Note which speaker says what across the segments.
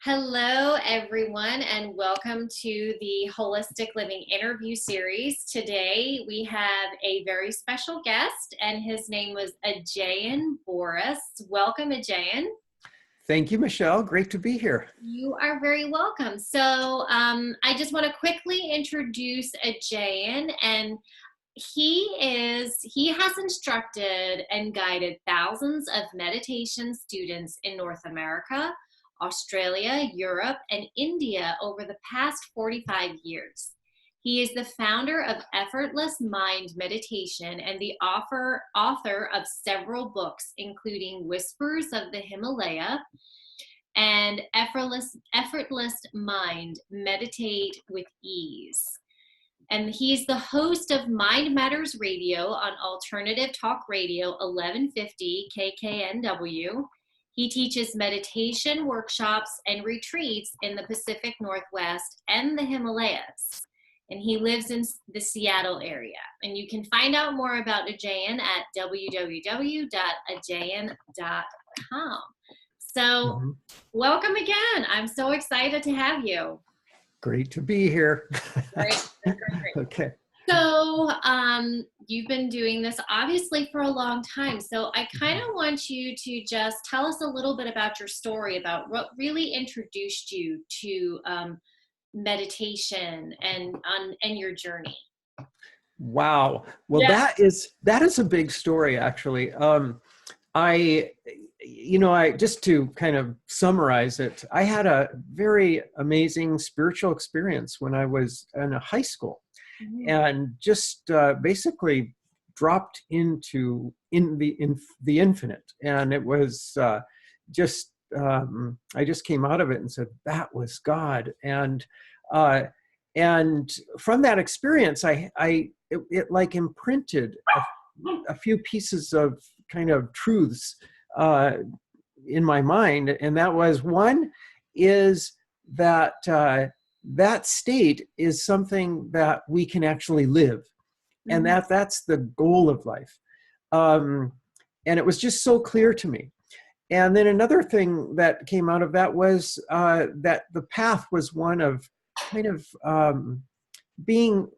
Speaker 1: Hello, everyone, and welcome to the Holistic Living interview series. Today, we have a very special guest, and his name was Ajayan Borys. Welcome, Ajayan.
Speaker 2: Thank you, Michelle. Great to be here.
Speaker 1: You are very welcome. So, I just want to quickly introduce Ajayan, and he has instructed and guided thousands of meditation students in North America, Australia, Europe, and India over the past 45 years. He is the founder of Effortless Mind Meditation and the author of several books, including Whispers of the Himalaya and Effortless Mind, Meditate with Ease. And he's the host of Mind Matters Radio on Alternative Talk Radio 1150 KKNW. He teaches meditation workshops and retreats in the Pacific Northwest and the Himalayas. And he lives in the Seattle area. And you can find out more about Ajayan at www.ajayan.com. So welcome again. I'm so excited to have you.
Speaker 2: Great to be here.
Speaker 1: Great.
Speaker 2: Okay.
Speaker 1: So you've been doing this obviously for a long time. So I kind of want you to just tell us a little bit about your story, about what really introduced you to meditation and your journey.
Speaker 2: Wow. Well,
Speaker 1: Yeah.
Speaker 2: that is a big story, actually. I just to kind of summarize it, I had a very amazing spiritual experience when I was in a high school, and just basically dropped into the infinite, and it was I just came out of it and said that was God, and from that experience, it like imprinted a few pieces of kind of truths in my mind, and that was, one is that that state is something that we can actually live, and that's the goal of life, and it was just so clear to me. And then another thing that came out of that was that the path was one of kind of being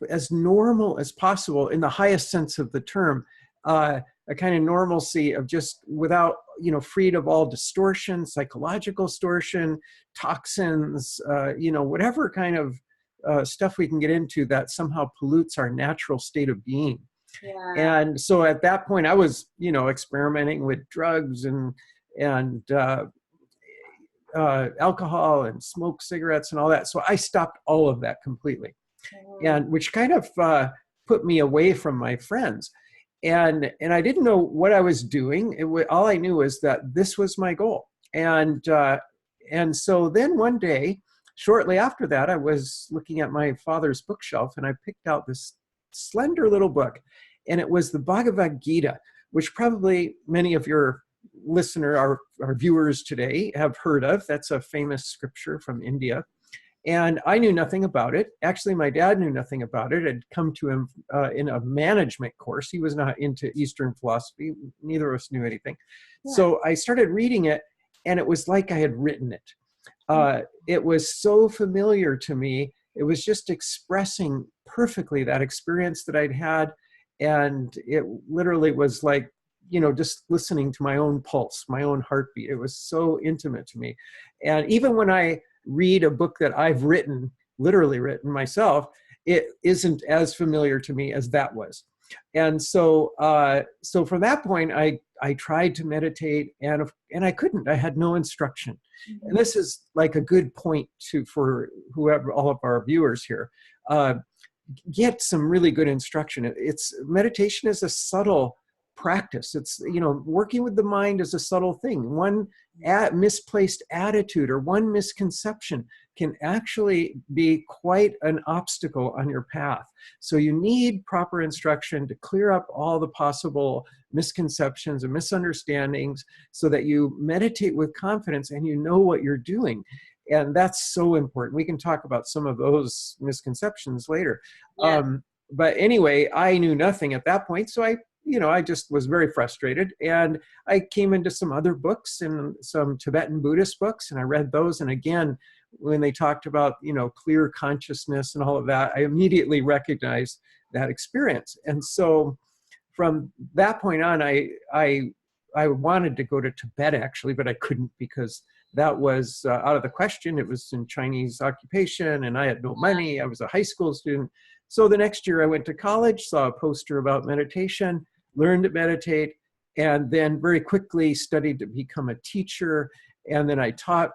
Speaker 2: as normal as possible in the highest sense of the term, a kind of normalcy of just without, freed of all distortion, psychological distortion, toxins, whatever kind of stuff we can get into that somehow pollutes our natural state of being.
Speaker 1: Yeah.
Speaker 2: And so at that point I was, experimenting with drugs and alcohol and smoked cigarettes and all that. So I stopped all of that completely, and which kind of put me away from my friends. And I didn't know what I was doing. All I knew was that this was my goal. And so then one day, shortly after that, I was looking at my father's bookshelf, and I picked out this slender little book, and it was the Bhagavad Gita, which probably many of your our viewers today have heard of. That's a famous scripture from India. And I knew nothing about it. Actually, my dad knew nothing about it. I'd come to him in a management course. He was not into Eastern philosophy. Neither of us knew anything. Yeah. So I started reading it, and it was like I had written it. It was so familiar to me. It was just expressing perfectly that experience that I'd had. And it literally was like, just listening to my own pulse, my own heartbeat. It was so intimate to me. And even when I read a book that I've literally written myself, it isn't as familiar to me as that was. And so from that point, I tried to meditate, and I couldn't. I had no instruction. And this is like a good point for whoever, all of our viewers here, get some really good instruction. Meditation is a subtle practice. It's, working with the mind is a subtle thing. One misplaced attitude or one misconception can actually be quite an obstacle on your path. So you need proper instruction to clear up all the possible misconceptions and misunderstandings so that you meditate with confidence and you know what you're doing. And that's so important. We can talk about some of those misconceptions later. Yeah. But anyway, I knew nothing at that point. So I I just was very frustrated. And I came into some other books and some Tibetan Buddhist books, and I read those. And again, when they talked about, clear consciousness and all of that, I immediately recognized that experience. And so from that point on, I wanted to go to Tibet actually, but I couldn't because that was out of the question. It was in Chinese occupation and I had no money. I was a high school student. So the next year I went to college, saw a poster about meditation, learned to meditate, and then very quickly studied to become a teacher. And then I taught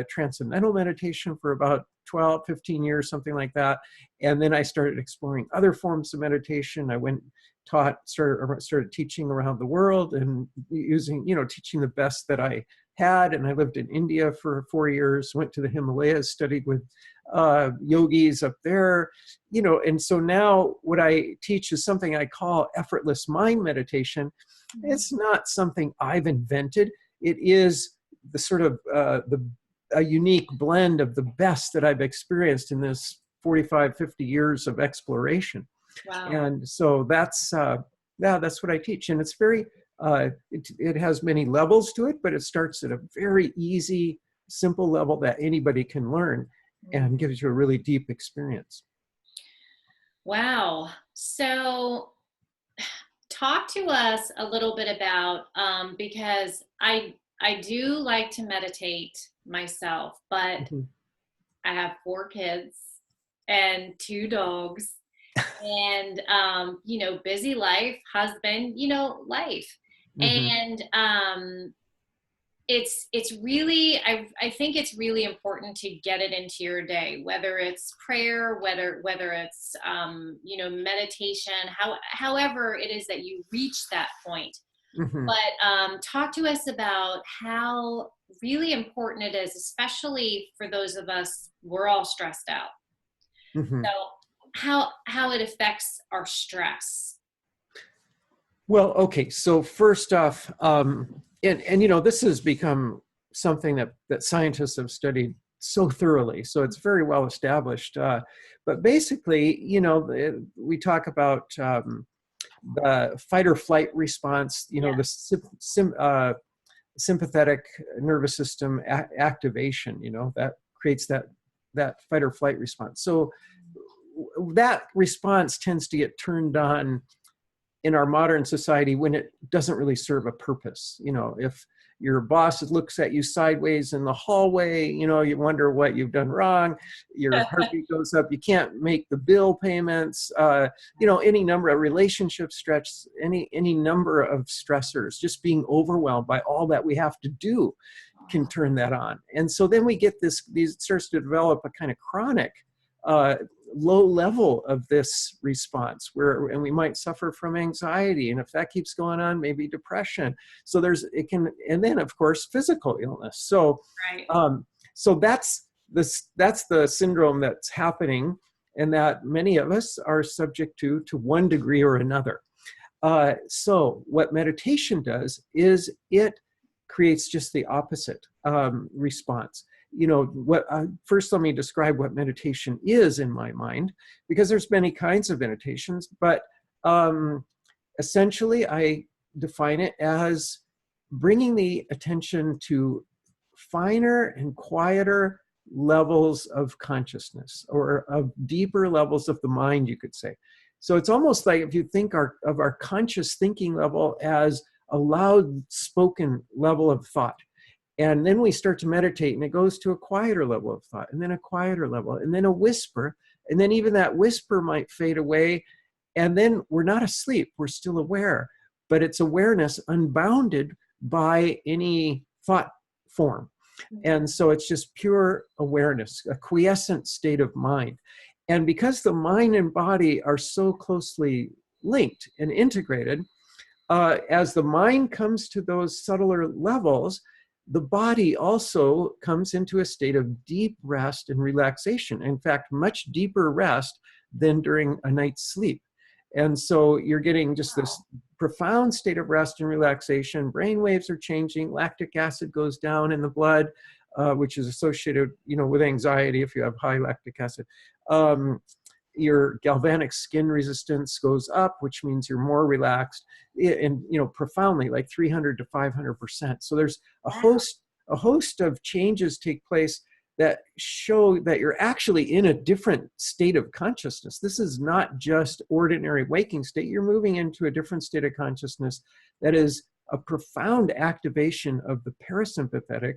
Speaker 2: transcendental meditation for about 12, 15 years, something like that. And then I started exploring other forms of meditation. I started teaching around the world and teaching the best that I had. And I lived in India for 4 years, went to the Himalayas, studied with yogis up there, and so now what I teach is something I call effortless mind meditation. It's not something I've invented. It is the sort of a unique blend of the best that I've experienced in this 45, 50 years of exploration.
Speaker 1: Wow.
Speaker 2: And so that's what I teach. And it's very, it has many levels to it, but it starts at a very easy, simple level that anybody can learn and gives you a really deep experience.
Speaker 1: Wow. So talk to us a little bit about, because I do like to meditate myself, but I have 4 kids and 2 dogs and, busy life, husband, life. And it's really, I think it's really important to get it into your day, whether it's prayer, whether it's, meditation, however it is that you reach that point. But talk to us about how really important it is, especially for those of us, we're all stressed out. So how it affects our stress.
Speaker 2: Well, okay. So first off, and this has become something that scientists have studied so thoroughly. So it's very well established. But basically, we talk about the fight or flight response, the sympathetic nervous system activation, that creates that fight or flight response. So that response tends to get turned on in our modern society when it doesn't really serve a purpose. If your boss looks at you sideways in the hallway, you wonder what you've done wrong, your heartbeat goes up, you can't make the bill payments, any number of relationship stress, any number of stressors, just being overwhelmed by all that we have to do can turn that on. And so then we get these starts to develop a kind of chronic low level of this response and we might suffer from anxiety, and if that keeps going on, maybe depression. So and then of course physical illness. So so that's the syndrome that's happening and that many of us are subject to one degree or another. So what meditation does is it creates just the opposite response. First let me describe what meditation is in my mind, because there's many kinds of meditations, but essentially I define it as bringing the attention to finer and quieter levels of consciousness, or of deeper levels of the mind, you could say. So it's almost like if you think of our conscious thinking level as a loud spoken level of thought. And then we start to meditate and it goes to a quieter level of thought, and then a quieter level, and then a whisper. And then even that whisper might fade away. And then we're not asleep, we're still aware, but it's awareness unbounded by any thought form. And so it's just pure awareness, a quiescent state of mind. And because the mind and body are so closely linked and integrated, as the mind comes to those subtler levels, the body also comes into a state of deep rest and relaxation. In fact, much deeper rest than during a night's sleep. And so you're getting just this profound state of rest and relaxation. Brain waves are changing. Lactic acid goes down in the blood, which is associated, with anxiety if you have high lactic acid. your galvanic skin resistance goes up, which means you're more relaxed, and profoundly, like 300 to 500%. So there's a host of changes take place that show that you're actually in a different state of consciousness. This is not just ordinary waking state. You're moving into a different state of consciousness that is a profound activation of the parasympathetic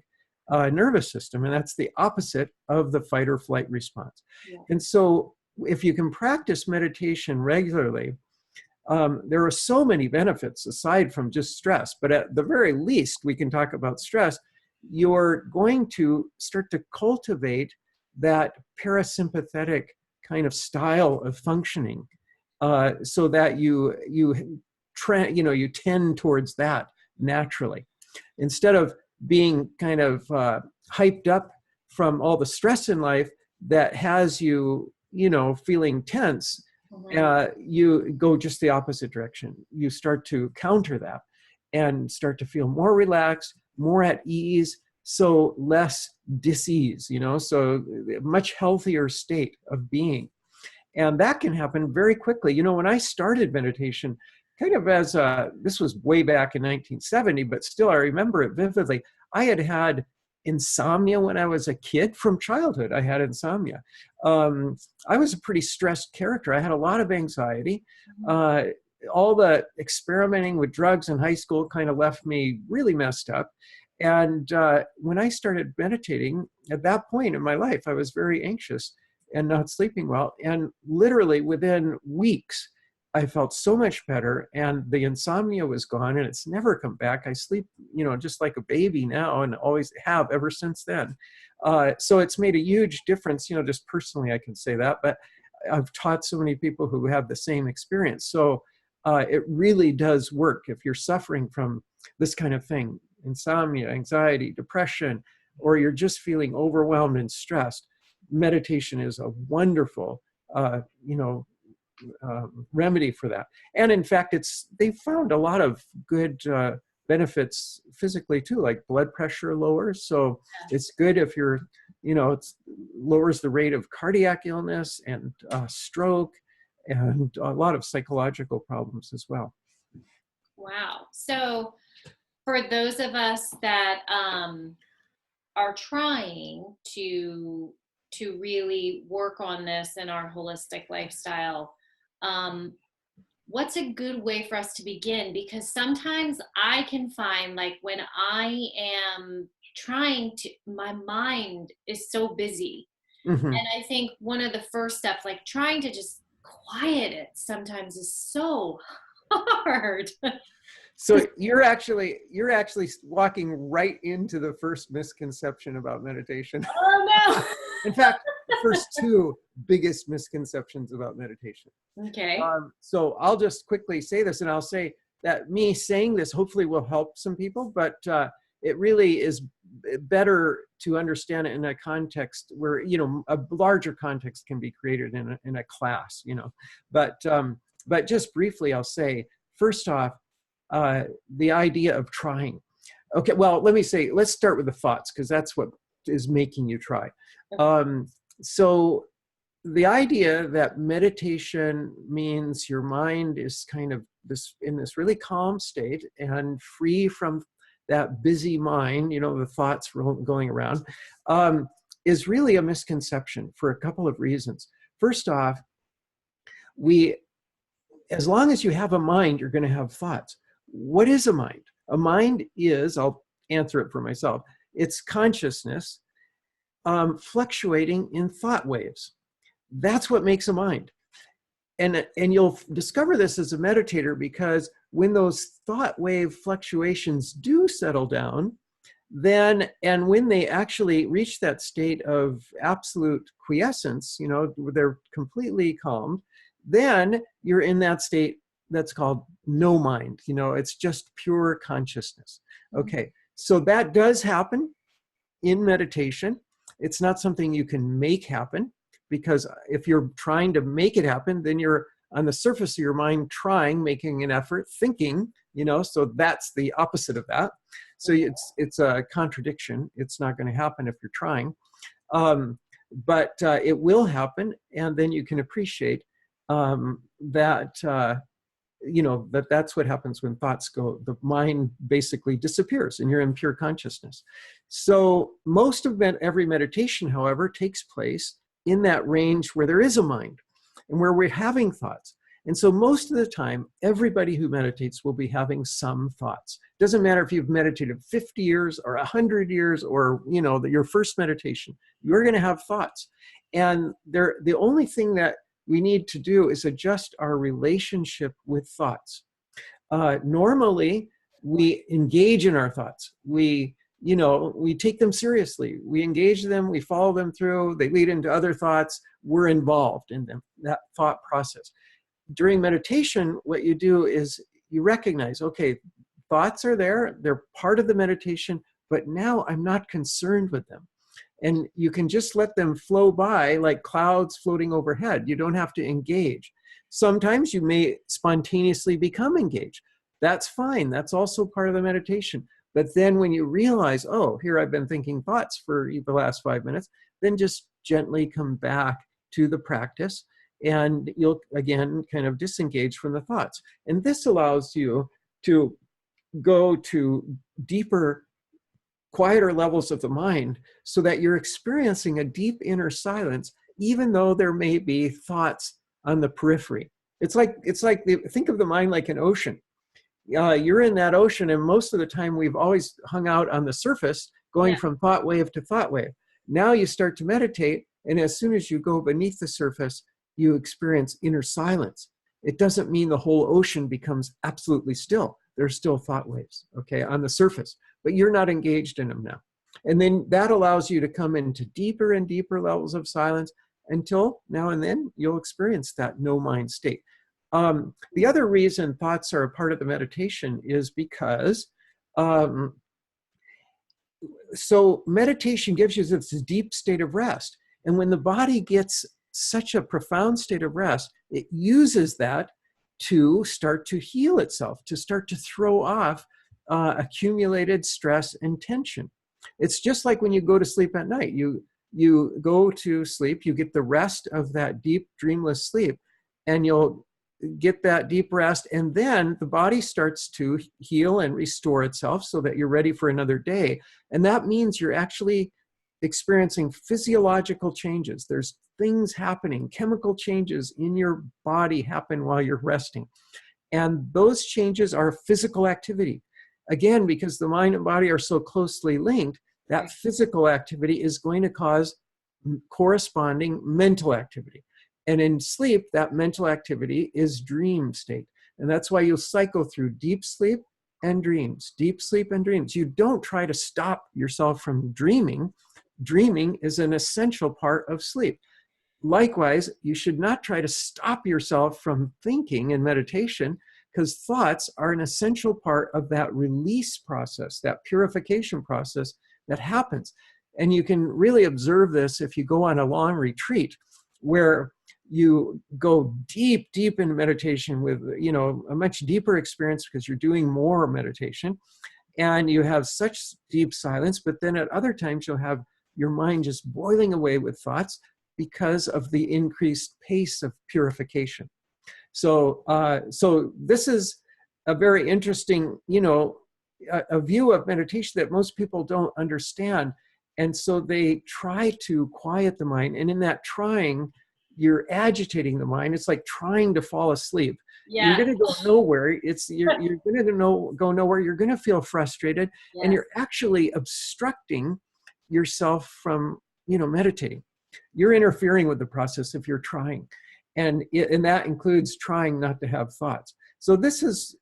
Speaker 2: nervous system, and that's the opposite of the fight or flight response. Yeah. And so if you can practice meditation regularly, there are so many benefits aside from just stress, but at the very least, we can talk about stress. You're going to start to cultivate that parasympathetic kind of style of functioning, so that you tend towards that naturally, instead of being kind of hyped up from all the stress in life that has you, feeling tense. You go just the opposite direction. You start to counter that and start to feel more relaxed, more at ease, so less dis-ease, so much healthier state of being. And that can happen very quickly. When I started meditation, kind of this was way back in 1970, but still I remember it vividly. I had insomnia when I was a kid. From childhood, I had insomnia. I was a pretty stressed character. I had a lot of anxiety. All the experimenting with drugs in high school kind of left me really messed up. And when I started meditating, at that point in my life, I was very anxious and not sleeping well. And literally within weeks, I felt so much better, and the insomnia was gone, and it's never come back. I sleep, just like a baby now, and always have ever since then. So it's made a huge difference, just personally, I can say that, but I've taught so many people who have the same experience. So it really does work if you're suffering from this kind of thing, insomnia, anxiety, depression, or you're just feeling overwhelmed and stressed. Meditation is a wonderful, remedy for that. And in fact, they found a lot of good benefits physically too, like blood pressure lowers. So it's good if you're, it lowers the rate of cardiac illness and stroke and a lot of psychological problems as well.
Speaker 1: Wow. So for those of us that are trying to really work on this in our holistic lifestyle, what's a good way for us to begin? Because sometimes I can find, like, when I am trying to, my mind is so busy. Mm-hmm. And I think one of the first steps, like trying to just quiet it, sometimes is so hard.
Speaker 2: So you're actually walking right into the first misconception about meditation.
Speaker 1: Oh no.
Speaker 2: In fact, the first two biggest misconceptions about meditation.
Speaker 1: Okay.
Speaker 2: So I'll just quickly say this, and I'll say that me saying this hopefully will help some people, but it really is better to understand it in a context where, a larger context can be created in a class, But just briefly, I'll say, first off, the idea of trying. Okay, well, let's start with the thoughts, because that's what is making you try. So the idea that meditation means your mind is kind of in this really calm state and free from that busy mind, the thoughts going around, is really a misconception for a couple of reasons. First off, as long as you have a mind, you're going to have thoughts. What is a mind? A mind is, I'll answer it for myself, it's consciousness fluctuating in thought waves. That's what makes a mind. And you'll discover this as a meditator, because when those thought wave fluctuations do settle down, and when they actually reach that state of absolute quiescence, where they're completely calmed, then you're in that state that's called no mind. It's just pure consciousness. Okay, so that does happen in meditation. It's not something you can make happen, because if you're trying to make it happen, then you're on the surface of your mind making an effort, thinking, so that's the opposite of that. So it's a contradiction. It's not going to happen if you're trying. but it will happen, and then you can appreciate that that's what happens when thoughts go. The mind basically disappears, and you're in pure consciousness. So most of every meditation, however, takes place in that range where there is a mind and where we're having thoughts. And so most of the time, everybody who meditates will be having some thoughts. Doesn't matter if you've meditated 50 years or 100 years or, your first meditation, you're going to have thoughts. And the only thing that we need to do is adjust our relationship with thoughts. Normally, we engage in our thoughts. We take them seriously. We engage them, we follow them through, they lead into other thoughts. We're involved in them, that thought process. During meditation, what you do is you recognize, okay, thoughts are there, they're part of the meditation, but now I'm not concerned with them. And you can just let them flow by like clouds floating overhead. You don't have to engage. Sometimes you may spontaneously become engaged. That's fine. That's also part of the meditation. But then when you realize, oh, here I've been thinking thoughts for the last 5 minutes, then just gently come back to the practice, and you'll again kind of disengage from the thoughts. And this allows you to go to deeper, quieter levels of the mind, so that you're experiencing a deep inner silence, even though there may be thoughts on the periphery. Think of the mind like an ocean. You're in that ocean, and most of the time we've always hung out on the surface, going from thought wave to thought wave. Now you start to meditate, and as soon as you go beneath the surface, you experience inner silence. It doesn't mean the whole ocean becomes absolutely still. There's still thought waves, okay, on the surface, but you're not engaged in them now. And then that allows you to come into deeper and deeper levels of silence until now and then you'll experience that no mind state. The other reason thoughts are a part of the meditation is because so meditation gives you this deep state of rest. And when the body gets such a profound state of rest, it uses that to start to heal itself, to start to throw off accumulated stress and tension. It's just like when you go to sleep at night. You go to sleep, you get the rest of that deep, dreamless sleep, and you'll get that deep rest, and then the body starts to heal and restore itself so that you're ready for another day. And that means you're actually experiencing physiological changes. There's things happening, chemical changes in your body happen while you're resting. And those changes are physical activity. Again, because the mind and body are so closely linked, that physical activity is going to cause corresponding mental activity. And in sleep, that mental activity is dream state. And that's why you'll cycle through deep sleep and dreams, deep sleep and dreams. You don't try to stop yourself from dreaming. Dreaming is an essential part of sleep. Likewise, you should not try to stop yourself from thinking in meditation, because thoughts are an essential part of that release process, that purification process that happens. And you can really observe this if you go on a long retreat where you go deep, deep into meditation with, a much deeper experience because you're doing more meditation and you have such deep silence. But then at other times you'll have your mind just boiling away with thoughts because of the increased pace of purification. So this is a very interesting, a view of meditation that most people don't understand. And so they try to quiet the mind. And in that trying, you're agitating the mind. It's like trying to fall asleep.
Speaker 1: Yeah.
Speaker 2: You're going to go nowhere. You're going to go nowhere. You're going to feel frustrated, and you're actually obstructing yourself from, meditating. You're interfering with the process if you're trying. And that includes trying not to have thoughts. So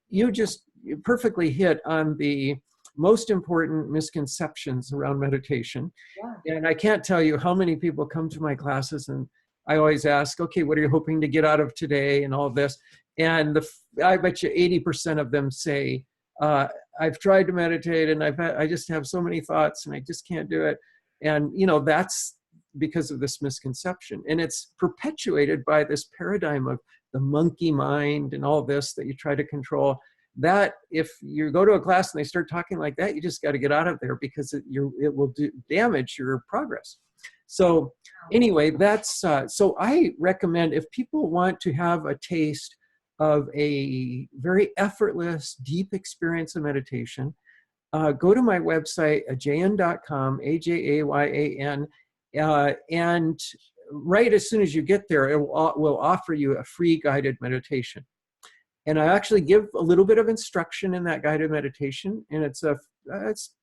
Speaker 2: you just perfectly hit on the most important misconceptions around meditation. Yeah. And I can't tell you how many people come to my classes, and I always ask, okay, what are you hoping to get out of today and all of this? And I bet you 80% of them say, I've tried to meditate and I just have so many thoughts and I just can't do it. And, that's because of this misconception. And it's perpetuated by this paradigm of the monkey mind and all this that you try to control. That if you go to a class and they start talking like that, you just got to get out of there, because it will damage your progress. So anyway, that's so I recommend if people want to have a taste of a very effortless, deep experience of meditation, go to my website, ajayan.com, Ajayan, and right as soon as you get there, it will offer you a free guided meditation. And I actually give a little bit of instruction in that guided meditation, and it's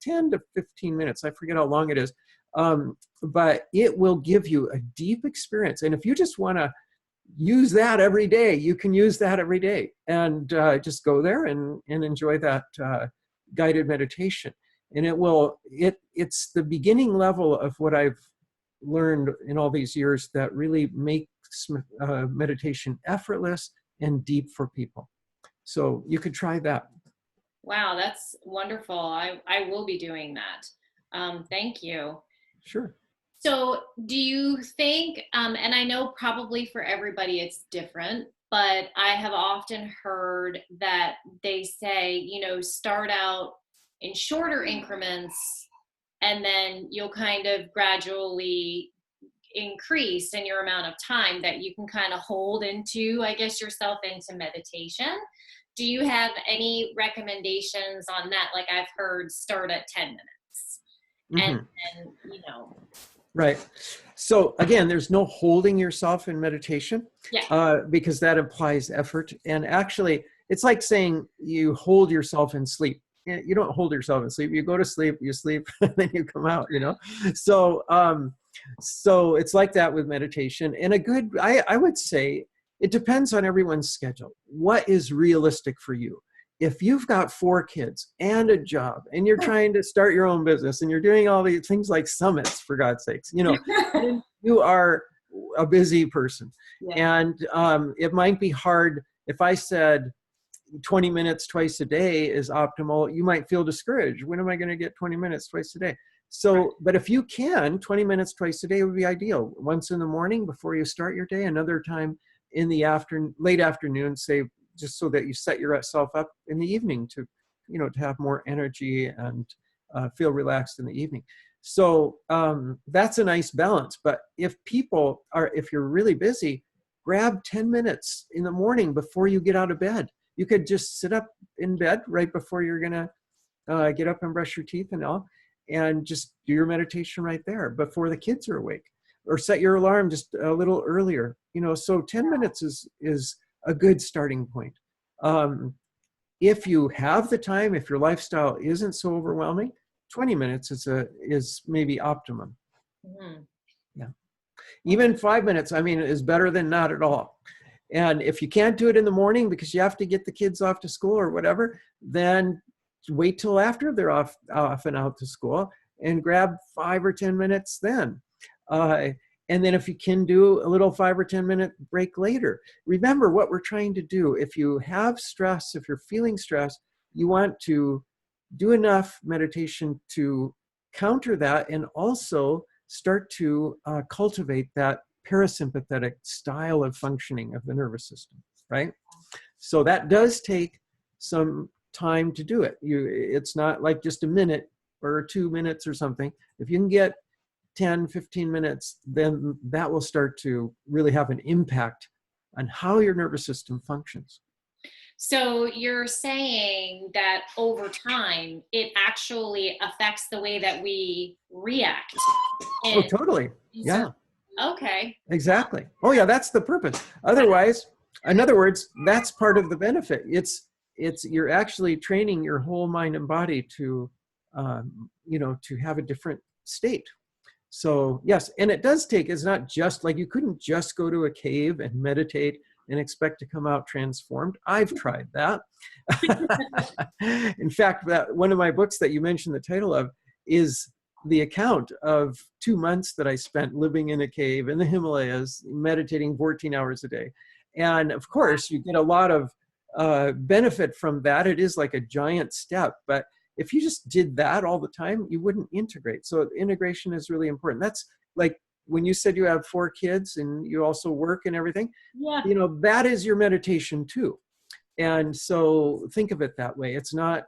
Speaker 2: 10 to 15 minutes. I forget how long it is, but it will give you a deep experience. And if you just want to use that every day, you can use that every day, and just go there and enjoy that guided meditation. And it's the beginning level of what I've learned in all these years that really makes meditation effortless and deep for people. So you could try that.
Speaker 1: Wow, that's wonderful. I will be doing that. Thank you.
Speaker 2: Sure.
Speaker 1: So do you think, and I know probably for everybody it's different, but I have often heard that they say, you know, start out in shorter increments and then you'll kind of gradually increase in your amount of time that you can kind of hold into, I guess, yourself into meditation. Do you have any recommendations on that? Like I've heard start at 10 minutes
Speaker 2: Mm-hmm.
Speaker 1: and you know.
Speaker 2: Right. So again, there's no holding yourself in meditation,
Speaker 1: Yeah.
Speaker 2: because that implies effort. And actually, it's like saying you hold yourself in sleep. You don't hold yourself in sleep. You go to sleep, you sleep, and then you come out, you know? So, so it's like that with meditation. And I would say it depends on everyone's schedule. What is realistic for you? If you've got 4 kids and a job and you're trying to start your own business and you're doing all these things like summits, for God's sakes, you know, you are a busy person.
Speaker 1: Yeah.
Speaker 2: And it might be hard. If I said 20 minutes twice a day is optimal, you might feel discouraged. When am I going to get 20 minutes twice a day? So, but if you can, 20 minutes twice a day would be ideal. Once in the morning before you start your day, another time in the late afternoon, say, just so that you set yourself up in the evening to, you know, to have more energy and feel relaxed in the evening. So that's a nice balance. But if you're really busy, grab 10 minutes in the morning before you get out of bed. You could just sit up in bed right before you're going to get up and brush your teeth and all, and just do your meditation right there before the kids are awake, or set your alarm just a little earlier, you know. So 10 minutes is a good starting point. If you have the time, if your lifestyle isn't so overwhelming, 20 minutes is maybe optimum.
Speaker 1: Mhm.
Speaker 2: Yeah. Even 5 minutes, I mean, is better than not at all. And if you can't do it in the morning because you have to get the kids off to school or whatever, then wait till after they're off and out to school and grab 5 or 10 minutes then. And then if you can do a little 5 or 10 minute break later. Remember what we're trying to do. If you have stress, if you're feeling stress, you want to do enough meditation to counter that and also start to cultivate that parasympathetic style of functioning of the nervous system, right? So that does take some time to do it. It's not like just a minute or 2 minutes or something. If you can get 10, 15 minutes, then that will start to really have an impact on how your nervous system functions.
Speaker 1: So you're saying that over time, it actually affects the way that we react.
Speaker 2: Oh, totally.
Speaker 1: So,
Speaker 2: Yeah,
Speaker 1: okay.
Speaker 2: exactly. Oh, yeah, that's the purpose. Otherwise, in other words, that's part of the benefit. You're actually training your whole mind and body to, you know, to have a different state. So yes, and it does take, it's not just like you couldn't just go to a cave and meditate and expect to come out transformed. I've tried that. In fact, that one of my books that you mentioned the title of is the account of 2 months that I spent living in a cave in the Himalayas, meditating 14 hours a day. And of course, you get a lot of benefit from that. It is like a giant step, but if you just did that all the time, you wouldn't integrate. So integration is really important. That's like when you said you have 4 kids and you also work and everything,
Speaker 1: Yeah.
Speaker 2: you know, that is your meditation too. And so think of it that way. It's not,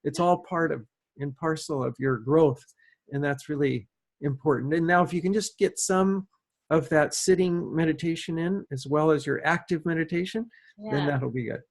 Speaker 2: it's all part of and parcel of your growth. And that's really important. And now if you can just get some of that sitting meditation in, as well as your active meditation, then
Speaker 1: Yeah.
Speaker 2: that'll be good.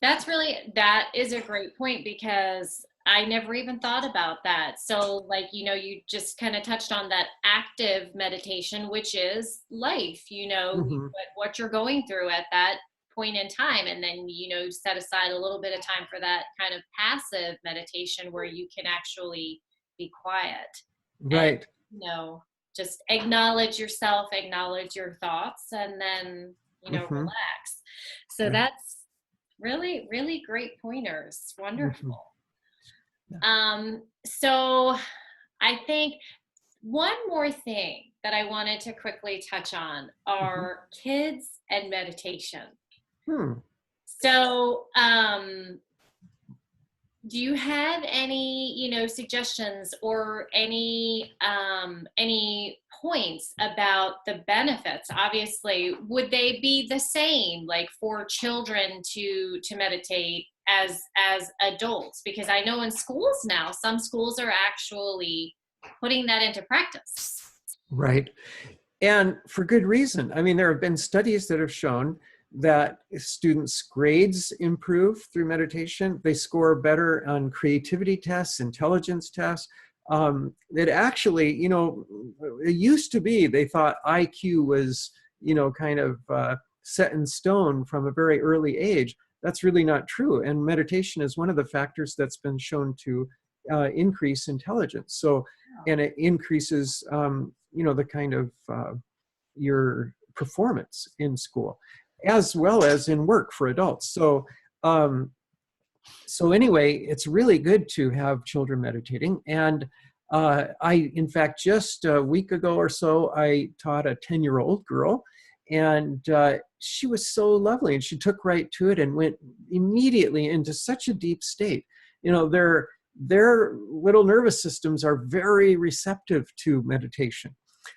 Speaker 1: That is a great point, because I never even thought about that. So like, you just kind of touched on that active meditation, which is life,
Speaker 2: Hmm.
Speaker 1: what you're going through at that point in time. And then, set aside a little bit of time for that kind of passive meditation where you can actually be quiet and,
Speaker 2: Right.
Speaker 1: you know, just acknowledge yourself, acknowledge your thoughts, and then,
Speaker 2: Hmm.
Speaker 1: relax. So
Speaker 2: Yeah.
Speaker 1: that's really, really great pointers.
Speaker 2: Hmm.
Speaker 1: Wonderful. So I think one more thing that I wanted to quickly touch on
Speaker 2: Hmm.
Speaker 1: are kids and meditation.
Speaker 2: Hmm.
Speaker 1: So, do you have any, suggestions or any points about the benefits? Obviously, would they be the same, like for children to meditate as adults? Because I know in schools now, some schools are actually putting that into practice.
Speaker 2: Right. And for good reason. I mean, there have been studies that have shown that students' grades improve through meditation. They score better on creativity tests, intelligence tests. That actually, it used to be they thought IQ was, kind of set in stone from a very early age. That's really not true. And meditation is one of the factors that's been shown to increase intelligence. So, and it increases, the kind of your performance in school, as well as in work for adults. Um, so anyway, it's really good to have children meditating. And in fact, just a week ago or so, I taught a 10-year-old girl, and she was so lovely, and she took right to it and went immediately into such a deep state. Their little nervous systems are very receptive to meditation.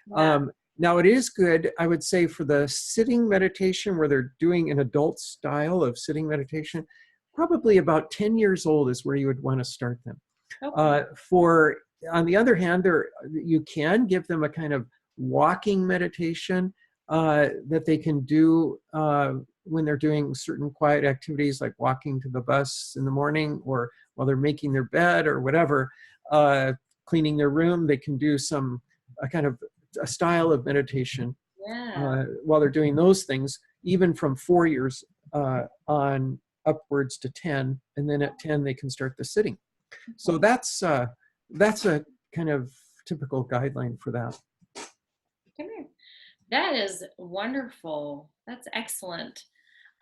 Speaker 1: Yeah.
Speaker 2: Now, it is good, I would say, for the sitting meditation where they're doing an adult style of sitting meditation, probably about 10 years old is where you would want to start them.
Speaker 1: Okay.
Speaker 2: For On the other hand, you can give them a kind of walking meditation that they can do when they're doing certain quiet activities, like walking to the bus in the morning, or while they're making their bed or whatever, cleaning their room. They can do a kind of a style of meditation
Speaker 1: Yeah.
Speaker 2: while they're doing those things, even from 4 years on upwards to 10, and then at 10 they can start the sitting. So
Speaker 1: Okay.
Speaker 2: that's a kind of typical guideline for that.
Speaker 1: Come here. That is wonderful. That's excellent.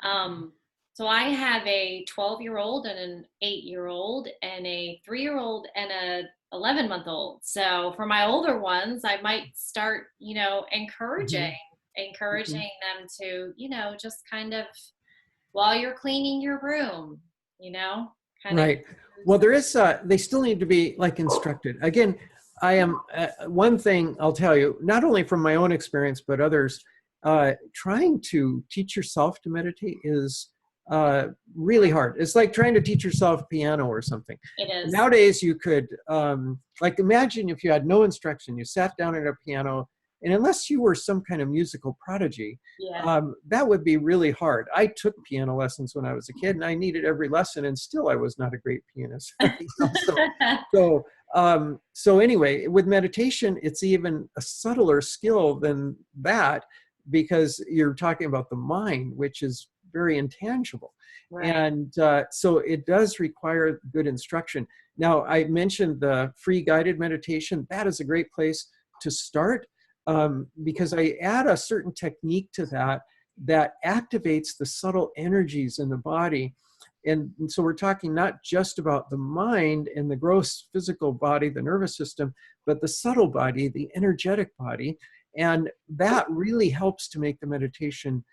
Speaker 1: Um, so I have a 12-year-old and an 8-year-old and a 3-year-old and a 11-month-old. So for my older ones, I might start,
Speaker 2: Hmm.
Speaker 1: encouraging
Speaker 2: Hmm.
Speaker 1: them to, just kind of while you're cleaning your room, kind of
Speaker 2: Right.
Speaker 1: do
Speaker 2: Well,
Speaker 1: some.
Speaker 2: they still need to be like instructed. Again, I am one thing I'll tell you, not only from my own experience, but others, trying to teach yourself to meditate is really hard. It's like trying to teach yourself piano or something.
Speaker 1: It is.
Speaker 2: Nowadays, you could, like, imagine if you had no instruction, you sat down at a piano, and unless you were some kind of musical prodigy,
Speaker 1: Yeah.
Speaker 2: that would be really hard. I took piano lessons when I was a kid, and I needed every lesson, and still I was not a great pianist. So anyway, with meditation, it's even a subtler skill than that, because you're talking about the mind, which is very intangible.
Speaker 1: Right.
Speaker 2: And so it does require good instruction. Now, I mentioned the free guided meditation. That is a great place to start, because I add a certain technique to that activates the subtle energies in the body. And so we're talking not just about the mind and the gross physical body, the nervous system, but the subtle body, the energetic body. And that really helps to make the meditation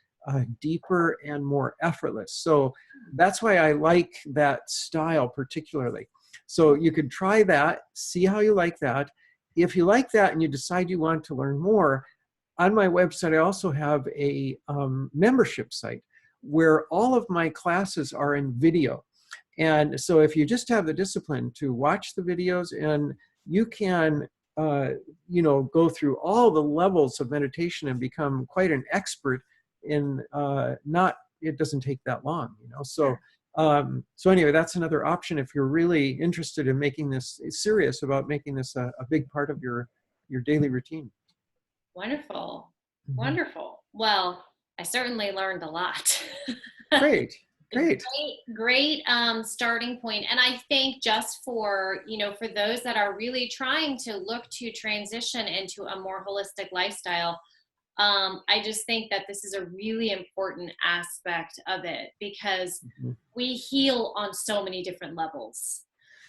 Speaker 2: deeper and more effortless. So that's why I like that style particularly. So you could try that, see how you like that. If you like that and you decide you want to learn more, on my website, I also have a membership site where all of my classes are in video. And so if you just have the discipline to watch the videos, and you can go through all the levels of meditation and become quite an expert in not, it doesn't take that long, so so anyway, that's another option if you're really interested in making this serious about making this a big part of your daily routine.
Speaker 1: Wonderful.
Speaker 2: Mhm.
Speaker 1: Wonderful. Well, I certainly learned a lot.
Speaker 2: Great, great.
Speaker 1: Great starting point. And I think just for, for those that are really trying to look to transition into a more holistic lifestyle, I just think that this is a really important aspect of it because
Speaker 2: Mhm.
Speaker 1: we heal on so many different levels.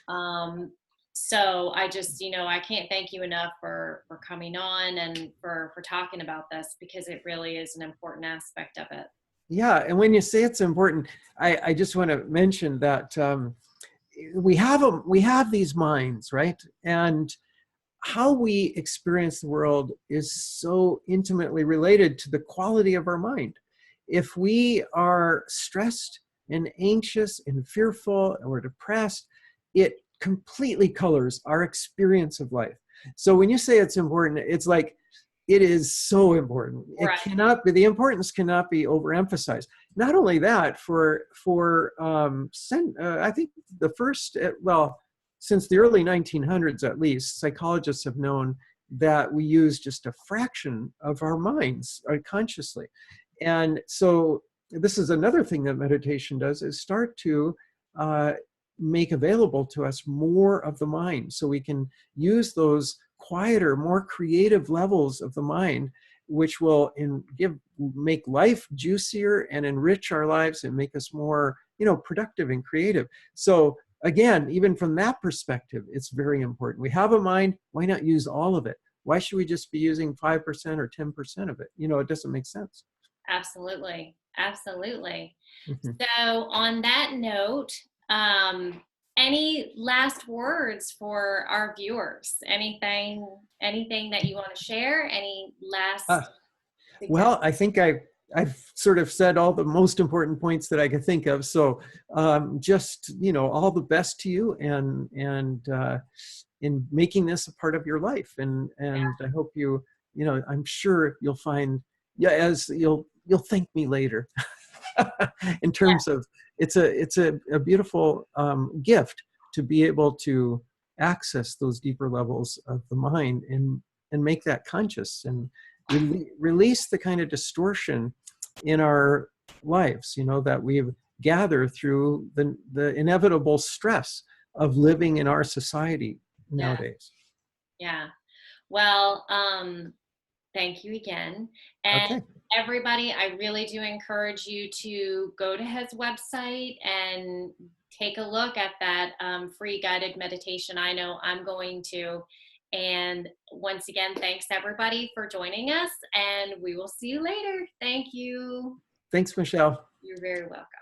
Speaker 1: Um, so I just, I can't thank you enough for coming on and for talking about this because it really is an important aspect of it.
Speaker 2: Yeah, and when you say it's important, I just want to mention that we have these minds, right? And how we experience the world is so intimately related to the quality of our mind. If we are stressed and anxious and fearful or depressed, it completely colors our experience of life. So when you say it's important, it's like it is so important. It
Speaker 1: Right.
Speaker 2: cannot be, the importance cannot be overemphasized. Not only that, I think the first, well, since the early 1900s at least, psychologists have known that we use just a fraction of our minds consciously. And so this is another thing that meditation does, is start to uh, make available to us more of the mind so we can use those quieter, more creative levels of the mind, which will make life juicier and enrich our lives and make us more, productive and creative. So again, even from that perspective, it's very important. We have a mind, why not use all of it? Why should we just be using 5% or 10% of it? It doesn't make sense.
Speaker 1: Absolutely. Absolutely.
Speaker 2: Mhm.
Speaker 1: So on that note, any last words for our viewers? Anything that you want to share? Any
Speaker 2: Uh,
Speaker 1: last suggestions?
Speaker 2: well, I think I've sort of said all the most important points that I could think of. So just, all the best to you and in making this a part of your life. And I hope I'm sure you'll find, yeah, as you'll thank me later in
Speaker 1: Yeah.
Speaker 2: terms of it's a beautiful gift to be able to access those deeper levels of the mind and make that conscious and release the kind of distortion in our lives, that we've gathered through the inevitable stress of living in our society
Speaker 1: Yeah.
Speaker 2: nowadays.
Speaker 1: Yeah. Well, thank you again. And
Speaker 2: Okay.
Speaker 1: everybody, I really do encourage you to go to his website and take a look at that free guided meditation. I know I'm going to. And once again, thanks everybody for joining us, and we will see you later. Thank you.
Speaker 2: Thanks, Michelle.
Speaker 1: You're very welcome.